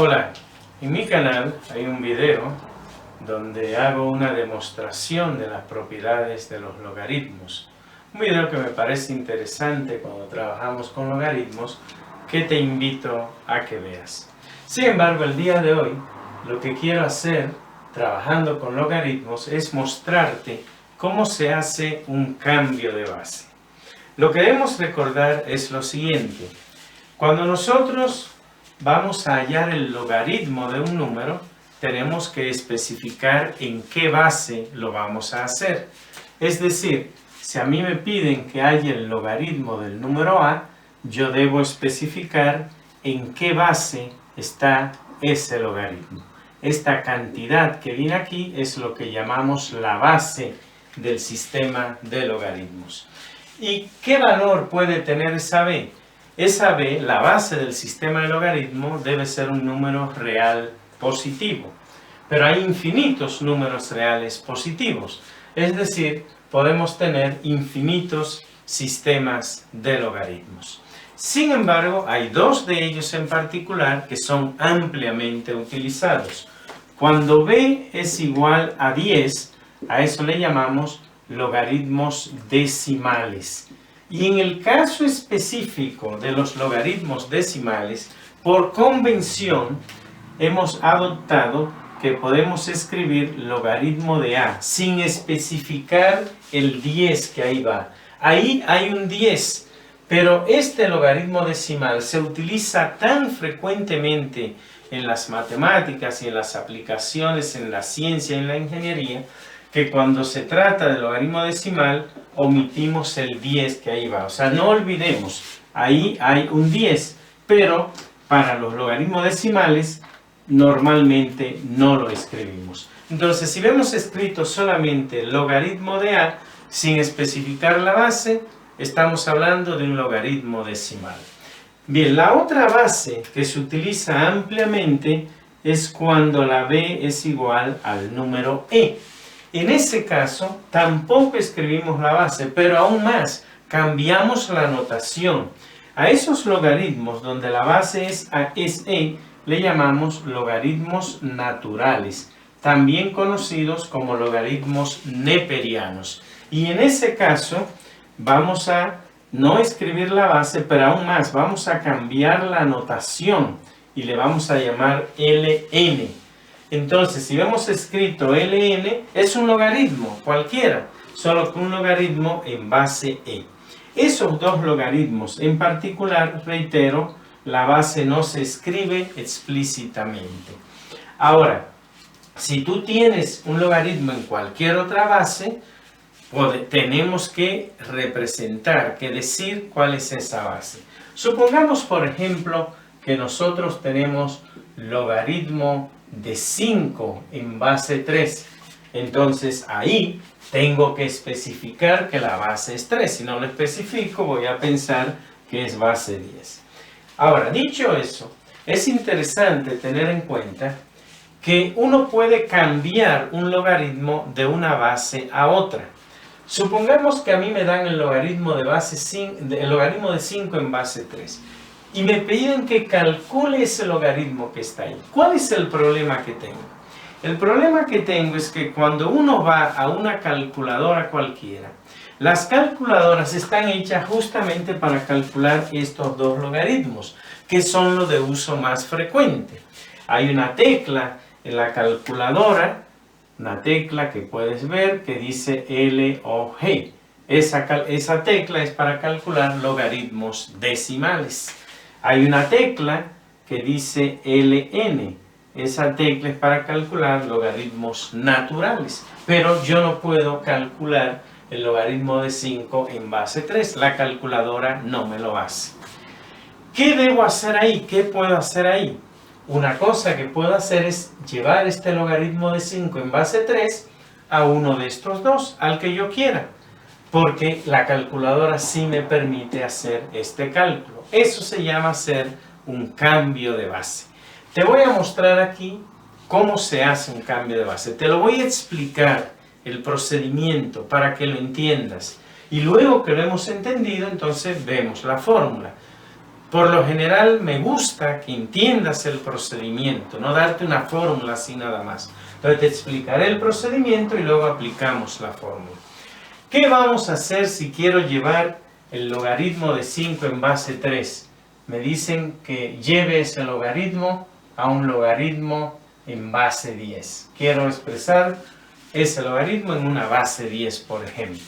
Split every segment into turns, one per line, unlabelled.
Hola, en mi canal hay un video donde hago una demostración de las propiedades de los logaritmos. Un video que me parece interesante cuando trabajamos con logaritmos, que te invito a que veas. Sin embargo, el día de hoy lo que quiero hacer trabajando con logaritmos es mostrarte cómo se hace un cambio de base. Lo que debemos recordar es lo siguiente: cuando nosotros vamos a hallar el logaritmo de un número, tenemos que especificar en qué base lo vamos a hacer. Es decir, si a mí me piden que haya el logaritmo del número a, yo debo especificar en qué base está ese logaritmo. Esta cantidad que viene aquí es lo que llamamos la base del sistema de logaritmos. ¿Y qué valor puede tener esa b? Esa b, la base del sistema de logaritmo, debe ser un número real positivo. Pero hay infinitos números reales positivos. Es decir, podemos tener infinitos sistemas de logaritmos. Sin embargo, hay dos de ellos en particular que son ampliamente utilizados. Cuando b es igual a 10, a eso le llamamos logaritmos decimales. Y en el caso específico de los logaritmos decimales, por convención, hemos adoptado que podemos escribir logaritmo de a sin especificar el 10 que ahí va. Ahí hay un 10, pero este logaritmo decimal se utiliza tan frecuentemente en las matemáticas y en las aplicaciones en la ciencia y en la ingeniería, que cuando se trata de logaritmo decimal, omitimos el 10 que ahí va. O sea, no olvidemos, ahí hay un 10, pero para los logaritmos decimales normalmente no lo escribimos. Entonces, si vemos escrito solamente logaritmo de a, sin especificar la base, estamos hablando de un logaritmo decimal. Bien, la otra base que se utiliza ampliamente es cuando la b es igual al número e. En ese caso, tampoco escribimos la base, pero aún más, cambiamos la notación. A esos logaritmos donde la base es e, le llamamos logaritmos naturales, también conocidos como logaritmos neperianos. Y en ese caso, vamos a no escribir la base, pero aún más, vamos a cambiar la notación y le vamos a llamar ln. Entonces, si vemos escrito ln, es un logaritmo cualquiera, solo que un logaritmo en base e. Esos dos logaritmos en particular, reitero, la base no se escribe explícitamente. Ahora, si tú tienes un logaritmo en cualquier otra base, tenemos que representar, que decir cuál es esa base. Supongamos, por ejemplo, que nosotros tenemos logaritmo de 5 en base 3. Entonces ahí tengo que especificar que la base es 3. Si no lo especifico, voy a pensar que es base 10. Ahora, dicho eso, es interesante tener en cuenta que uno puede cambiar un logaritmo de una base a otra. Supongamos que a mí me dan el logaritmo de 5 en base 3. Y me piden que calcule ese logaritmo que está ahí. ¿Cuál es el problema que tengo? El problema que tengo es que cuando uno va a una calculadora cualquiera, las calculadoras están hechas justamente para calcular estos dos logaritmos, que son los de uso más frecuente. Hay una tecla en la calculadora, una tecla que puedes ver que dice LOG. Esa tecla es para calcular logaritmos decimales. Hay una tecla que dice LN. Esa tecla es para calcular logaritmos naturales. Pero yo no puedo calcular el logaritmo de 5 en base 3. La calculadora no me lo hace. ¿Qué debo hacer ahí? ¿Qué puedo hacer ahí? Una cosa que puedo hacer es llevar este logaritmo de 5 en base 3 a uno de estos dos, al que yo quiera. Porque la calculadora sí me permite hacer este cálculo. Eso se llama hacer un cambio de base. Te voy a mostrar aquí cómo se hace un cambio de base. Te lo voy a explicar el procedimiento para que lo entiendas. Y luego que lo hemos entendido, entonces vemos la fórmula. Por lo general me gusta que entiendas el procedimiento, no darte una fórmula así nada más. Entonces te explicaré el procedimiento y luego aplicamos la fórmula. ¿Qué vamos a hacer si quiero llevar el logaritmo de 5 en base 3? Me dicen que lleve ese logaritmo a un logaritmo en base 10. Quiero expresar ese logaritmo en una base 10, por ejemplo.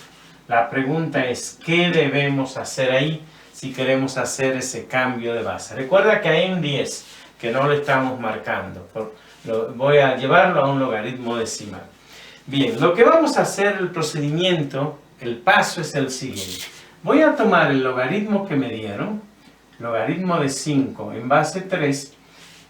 La pregunta es, ¿qué debemos hacer ahí si queremos hacer ese cambio de base? Recuerda que hay un 10 que no lo estamos marcando. Voy a llevarlo a un logaritmo decimal. Bien, lo que vamos a hacer, el procedimiento, el paso es el siguiente. Voy a tomar el logaritmo que me dieron, logaritmo de 5 en base 3,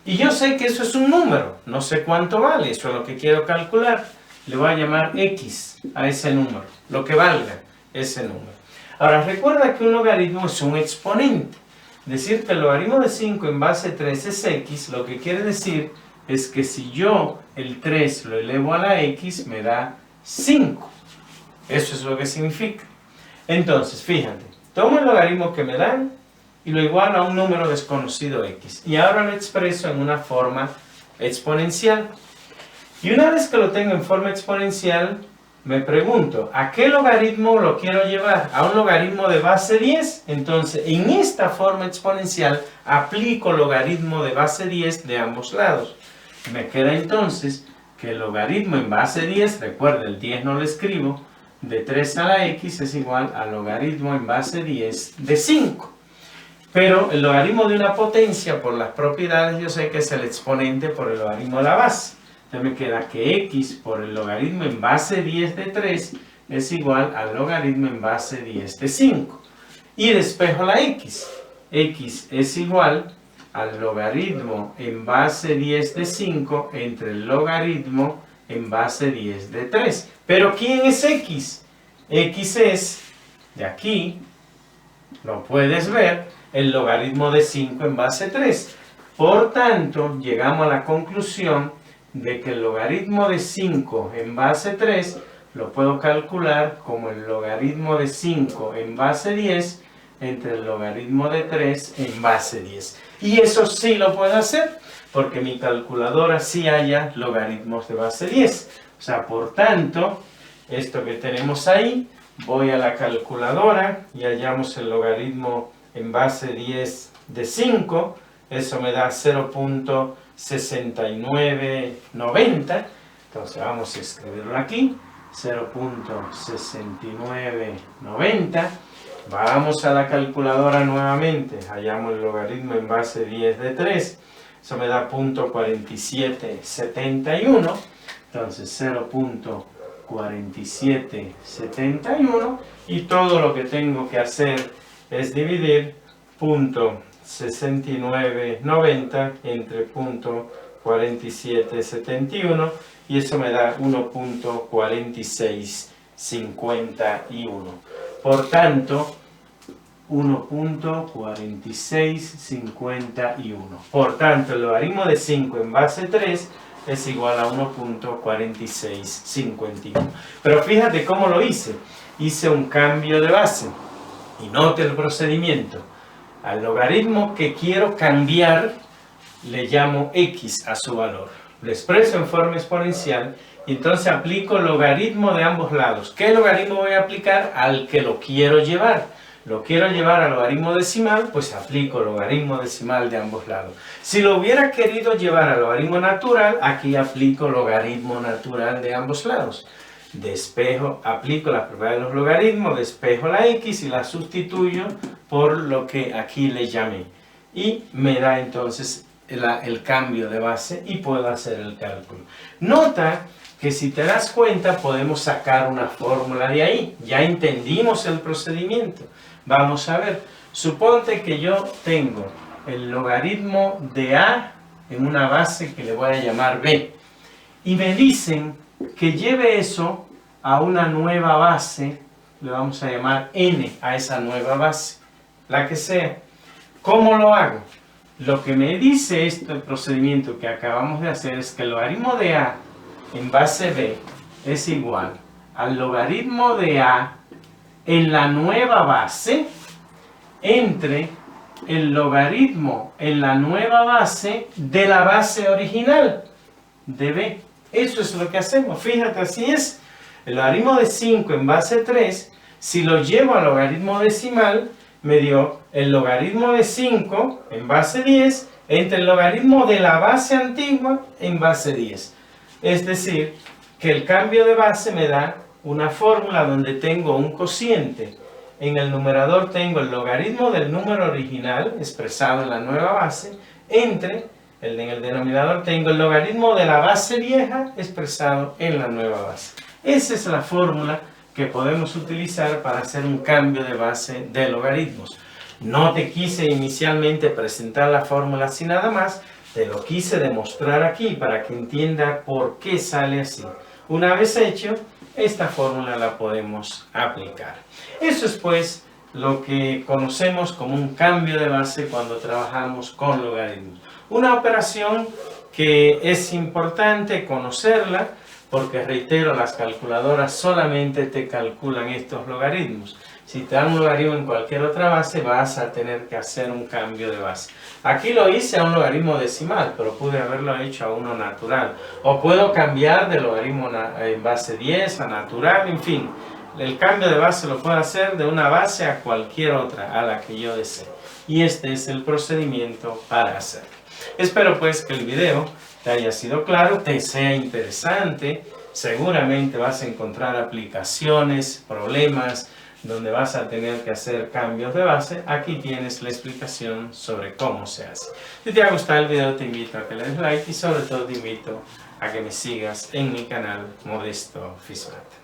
y yo sé que eso es un número, no sé cuánto vale, eso es lo que quiero calcular. Le voy a llamar X a ese número, lo que valga ese número. Ahora, recuerda que un logaritmo es un exponente. Decir que el logaritmo de 5 en base 3 es X, lo que quiere decir es que si yo el 3 lo elevo a la X, me da 5. Eso es lo que significa. Entonces, fíjate, tomo el logaritmo que me dan y lo igualo a un número desconocido X. Y ahora lo expreso en una forma exponencial. Y una vez que lo tengo en forma exponencial, me pregunto, ¿a qué logaritmo lo quiero llevar? ¿A un logaritmo de base 10? Entonces, en esta forma exponencial, aplico logaritmo de base 10 de ambos lados. Me queda entonces que el logaritmo en base 10, recuerda, el 10 no lo escribo, de 3 a la X es igual al logaritmo en base 10 de 5. Pero el logaritmo de una potencia, por las propiedades, yo sé que es el exponente por el logaritmo de la base. Entonces me queda que X por el logaritmo en base 10 de 3 es igual al logaritmo en base 10 de 5. Y despejo la X. X es igual al logaritmo en base 10 de 5 entre el logaritmo en base 10 de 3. ¿Pero quién es X? X es, de aquí, lo puedes ver, el logaritmo de 5 en base 3. Por tanto, llegamos a la conclusión de que el logaritmo de 5 en base 3 lo puedo calcular como el logaritmo de 5 en base 10 entre el logaritmo de 3 en base 10. Y eso sí lo puedo hacer porque mi calculadora sí halla logaritmos de base 10. O sea, por tanto, esto que tenemos ahí, voy a la calculadora y hallamos el logaritmo en base 10 de 5. Eso me da 0.6990. Entonces vamos a escribirlo aquí. 0.6990. Vamos a la calculadora nuevamente. Hallamos el logaritmo en base 10 de 3. Eso me da 0.4771. Entonces 0.4771. Y todo lo que tengo que hacer es dividir 0.6990 entre 0.4771. Y eso me da 1.4651. Por tanto, 1.4651. Por tanto, el logaritmo de 5 en base 3 es igual a 1.4651. Pero fíjate cómo lo hice. Hice un cambio de base. Y note el procedimiento. Al logaritmo que quiero cambiar, le llamo X a su valor. Lo expreso en forma exponencial y entonces aplico logaritmo de ambos lados. ¿Qué logaritmo voy a aplicar? Al que lo quiero llevar. Lo quiero llevar al logaritmo decimal, pues aplico logaritmo decimal de ambos lados. Si lo hubiera querido llevar al logaritmo natural, aquí aplico logaritmo natural de ambos lados. Despejo, aplico la propiedad de los logaritmos, despejo la X y la sustituyo por lo que aquí le llamé. Y me da entonces el cambio de base y puedo hacer el cálculo. Nota que si te das cuenta podemos sacar una fórmula de ahí. Ya entendimos el procedimiento. Vamos a ver. Suponte que yo tengo el logaritmo de A en una base que le voy a llamar B. Y me dicen que lleve eso a una nueva base. Le vamos a llamar N a esa nueva base. La que sea. ¿Cómo lo hago? Lo que me dice el procedimiento que acabamos de hacer es que el logaritmo de A en base B es igual al logaritmo de A en la nueva base entre el logaritmo en la nueva base de la base original de b. Eso es lo que hacemos. Fíjate, así es. El logaritmo de 5 en base 3, si lo llevo al logaritmo decimal, me dio el logaritmo de 5 en base 10 entre el logaritmo de la base antigua en base 10. Es decir, que el cambio de base me da una fórmula donde tengo un cociente. En el numerador tengo el logaritmo del número original expresado en la nueva base entre en el denominador tengo el logaritmo de la base vieja expresado en la nueva base. Esa es la fórmula que podemos utilizar para hacer un cambio de base de logaritmos. No te quise inicialmente presentar la fórmula así nada más, te lo quise demostrar aquí para que entienda por qué sale así. Una vez hecho, esta fórmula la podemos aplicar. Eso es pues lo que conocemos como un cambio de base cuando trabajamos con logaritmos. Una operación que es importante conocerla porque, reitero, las calculadoras solamente te calculan estos logaritmos. Si te dan un logaritmo en cualquier otra base, vas a tener que hacer un cambio de base. Aquí lo hice a un logaritmo decimal, pero pude haberlo hecho a uno natural. O puedo cambiar de logaritmo en base 10 a natural, en fin. El cambio de base lo puedo hacer de una base a cualquier otra, a la que yo desee. Y este es el procedimiento para hacerlo. Espero pues que el video te haya sido claro, te sea interesante. Seguramente vas a encontrar aplicaciones, problemas, donde vas a tener que hacer cambios de base. Aquí tienes la explicación sobre cómo se hace. Si te ha gustado el video, te invito a que le des like y sobre todo te invito a que me sigas en mi canal Modesto Fismat.